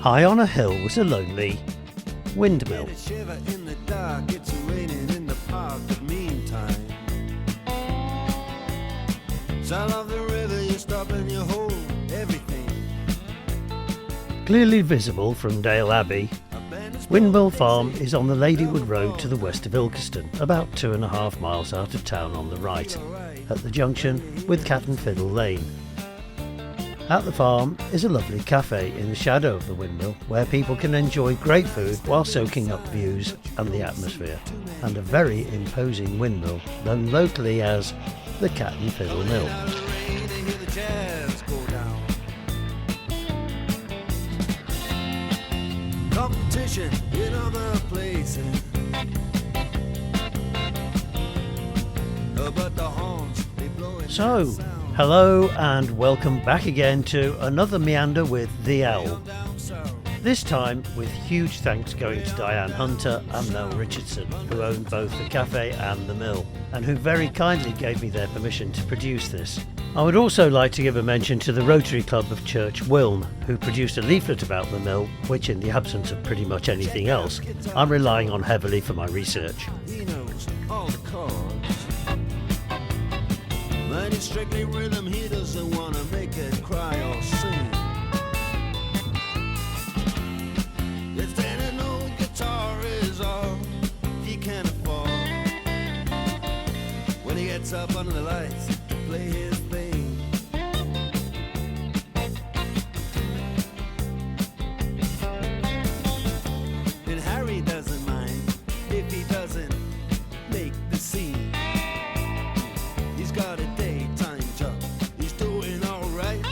High on a hill was a lonely windmill. Clearly visible from Dale Abbey, Windmill Farm is on the Ladywood Road to the west of Ilkeston, about 2.5 miles out of town on the right, at the junction with Cat and Fiddle Lane. At the farm is a lovely cafe in the shadow of the windmill where people can enjoy great food while soaking up views and the atmosphere, and a very imposing windmill known locally as the Cat and Fiddle Mill. Competition in other places, but the horns, they blow it. So, hello and welcome back again to another meander with The Owl. This time with huge thanks going to Diane Hunter and Mel Richardson, who own both the cafe and the mill, and who very kindly gave me their permission to produce this. I would also like to give a mention to the Rotary Club of Church Wilne, who produced a leaflet about the mill, which in the absence of pretty much anything else, I'm relying on heavily for my research. He knows all the chords, but it's strictly rhythm, he doesn't want to make it cry or sing. If any old guitar is all he can afford, when he gets up under the lights to play his thing. And Harry doesn't mind if he doesn't make the scene. He's got a daytime job, he's doing alright.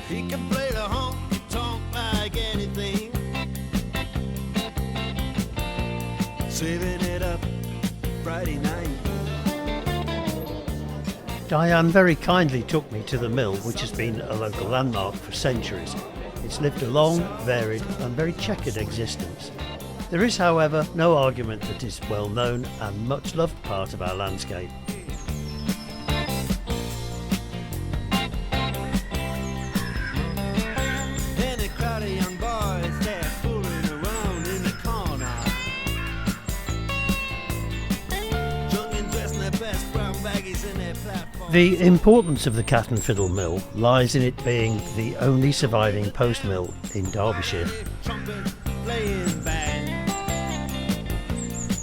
He can play the honky-tonk like anything, saving it up Friday night. Diane very kindly took me to the mill, which has been a local landmark for centuries. It's lived a long, varied and very checkered existence. There is, however, no argument that it's well known and much loved part of our landscape. The importance of the Cat and Fiddle Mill lies in it being the only surviving post mill in Derbyshire.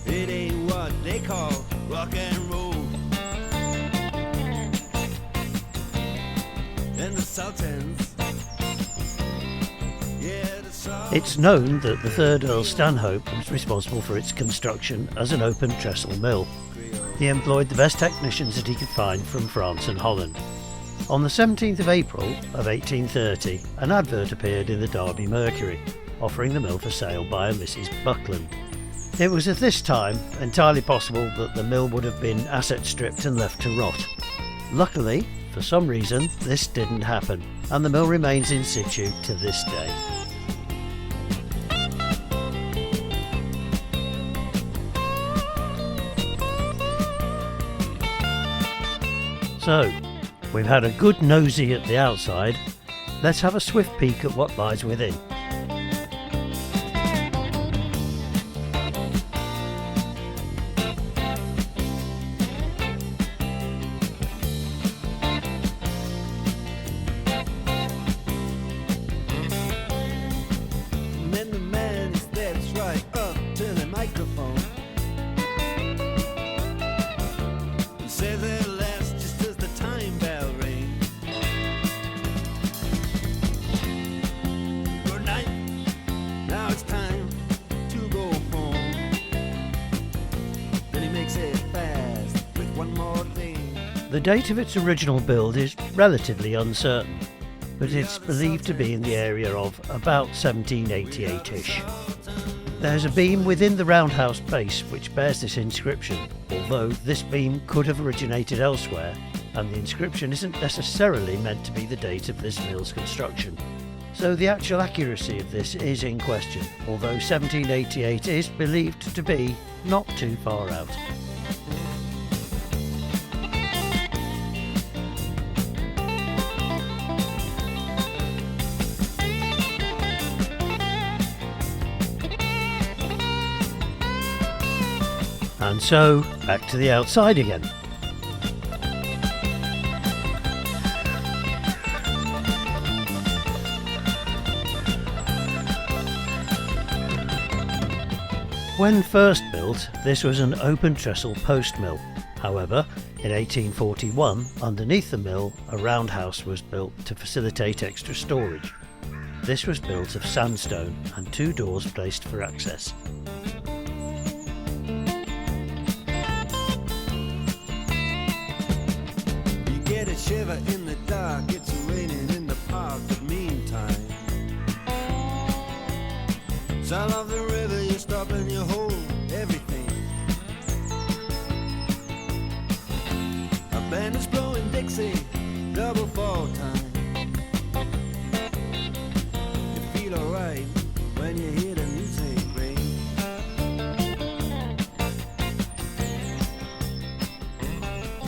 It ain't what they call rock and roll. And the Sultans, it's known that the third Earl Stanhope was responsible for its construction as an open trestle mill. He employed the best technicians that he could find from France and Holland. On the 17th of April of 1830, an advert appeared in the Derby Mercury, offering the mill for sale by a Mrs. Buckland. It was at this time entirely possible that the mill would have been asset stripped and left to rot. Luckily, for some reason, this didn't happen, and the mill remains in situ to this day. So, we've had a good nosy at the outside, let's have a swift peek at what lies within. And then the man steps right up to the microphone. He says it bell ring. Good night. Now it's time to go home. Then he makes it fast with one more thing. The date of its original build is relatively uncertain, but it's believed to be in the area of about 1788-ish. There's a beam within the roundhouse base which bears this inscription, although this beam could have originated elsewhere, and the inscription isn't necessarily meant to be the date of this mill's construction. So the actual accuracy of this is in question, although 1788 is believed to be not too far out. And so, back to the outside again. When first built, this was an open trestle post mill. However, in 1841, underneath the mill, a roundhouse was built to facilitate extra storage. This was built of sandstone and 2 doors placed for access. You get a shiver in the dark, it's raining in the park, but meantime, sound of the river, you stop and you hold everything. A band is blowing Dixie, double fall time. You feel alright when you hear the music ring.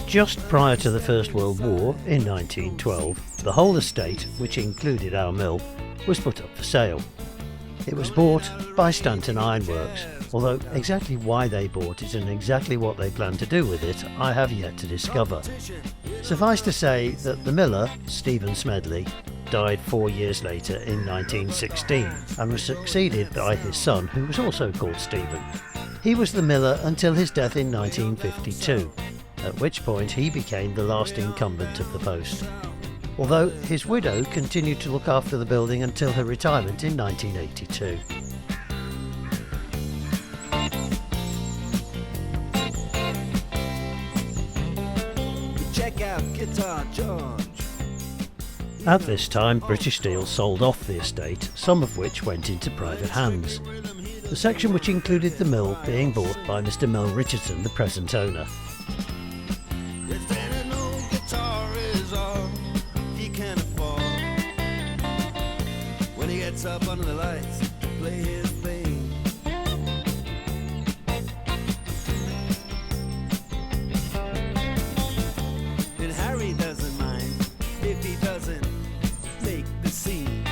Just prior to the First World War, in 1912, the whole estate, which included our mill, was put up for sale. It was bought by Stanton Ironworks, although exactly why they bought it and exactly what they planned to do with it, I have yet to discover. Suffice to say that the miller, Stephen Smedley, died 4 years later in 1916 and was succeeded by his son, who was also called Stephen. He was the miller until his death in 1952, at which point he became the last incumbent of the post. Although his widow continued to look after the building until her retirement in 1982. Check out Guitar George. At this time, British Steel sold off the estate, some of which went into private hands. The section which included the mill being bought by Mr. Mel Richardson, the present owner. Up under the lights to play his thing. And Harry doesn't mind if he doesn't make the scene.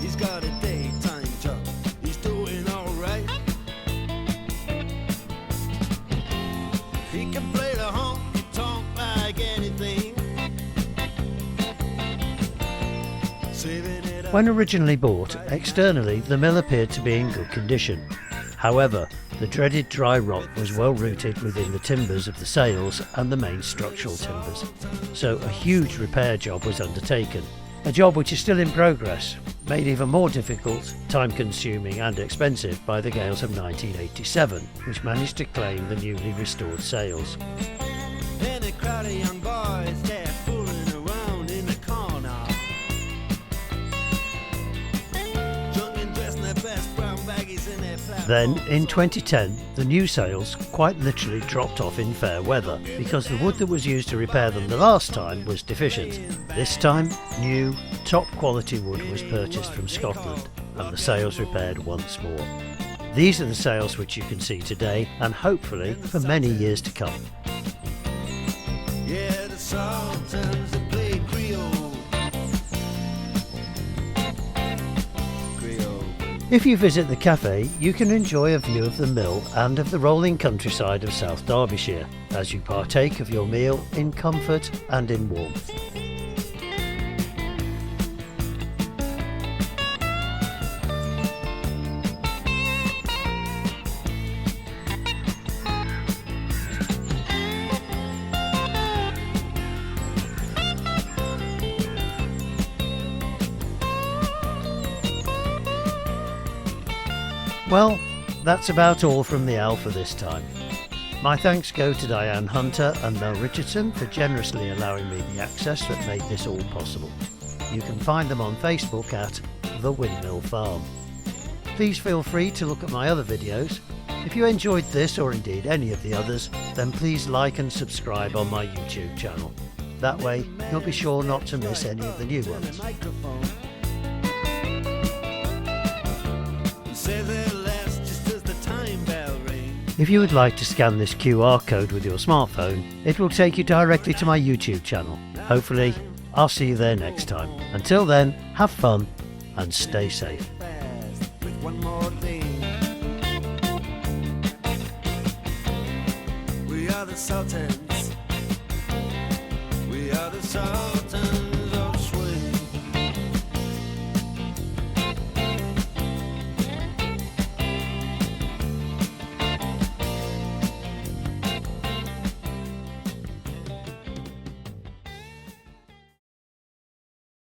He's got a daytime job, he's doing alright. He can play the honky-tonk like anything. Saving it. When originally bought, externally the mill appeared to be in good condition. However, the dreaded dry rot was well rooted within the timbers of the sails and the main structural timbers, so a huge repair job was undertaken, a job which is still in progress, made even more difficult, time-consuming and expensive by the gales of 1987, which managed to claim the newly restored sails. And a crowd of young boys, they're fooling around in the corner. Then, in 2010, the new sails quite literally dropped off in fair weather because the wood that was used to repair them the last time was deficient. This time, new, top quality wood was purchased from Scotland and the sails repaired once more. These are the sails which you can see today and hopefully for many years to come. Yeah, the Sultans that played Creole. If you visit the cafe, you can enjoy a view of the mill and of the rolling countryside of South Derbyshire as you partake of your meal in comfort and in warmth. Well, that's about all from the Owl for this time. My thanks go to Diane Hunter and Mel Richardson for generously allowing me the access that made this all possible. You can find them on Facebook at The Windmill Farm. Please feel free to look at my other videos. If you enjoyed this or indeed any of the others, then please like and subscribe on my YouTube channel. That way you'll be sure not to miss any of the new ones. If you would like to scan this QR code with your smartphone, it will take you directly to my YouTube channel. Hopefully, I'll see you there next time. Until then, have fun and stay safe. are the Sultans. We are the Sultans.